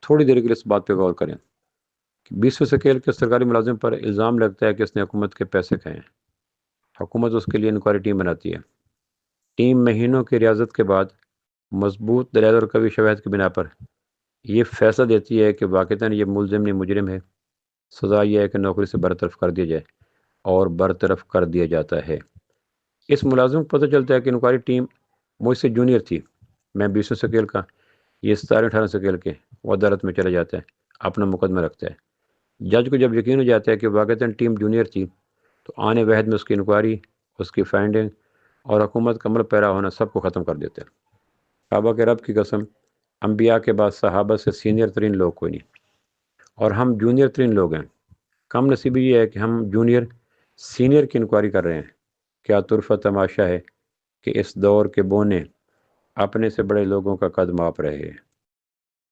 थोड़ी देर के लिए इस बात पे गौर करें कि 20वीं शकील के सरकारी मुलाजिम पर इल्ज़ाम लगता है कि उसने हुकूमत के पैसे खाए हैं। हुकूमत उसके लिए इंक्वायरी टीम बनाती है। टीम महीनों की रियाजत के बाद मजबूत दलाइल और कवी शवाहिद की बिना पर ये फैसला देती है कि वाक़ईतन ये मुलज़िम नहीं मुजरिम है। सज़ा ये है कि नौकरी से बरतरफ़ कर दिया जाए, और बरतरफ़ कर दिया जाता है। इस मुलाज़िम को पता चलता है कि इंक्वायरी टीम मुझसे जूनियर थी। मैं 20वीं शकील का, ये 17-18 शकील के। वो अदालत में चला जाता है, अपना मुकदमा रखता है। जज को जब यकीन हो जाता है कि वाक़ईतन टीम जूनियर थी, तो आने वहद में उसकी इंक्वायरी, उसकी फाइंडिंग और हुकूमत का अमल पैरा होना सबको ख़त्म कर देते हैं। काबा के रब की कसम, अंबिया के बाद सहाबा से सीनियर तरीन लोग कोई नहीं, और हम जूनियर तरीन लोग हैं। कम नसीबी ये है कि हम जूनियर सीनियर की इंक्वायरी कर रहे हैं। क्या तुरफ़ा तमाशा है कि इस दौर के बोने अपने से बड़े लोगों का कद माप रहे हैं।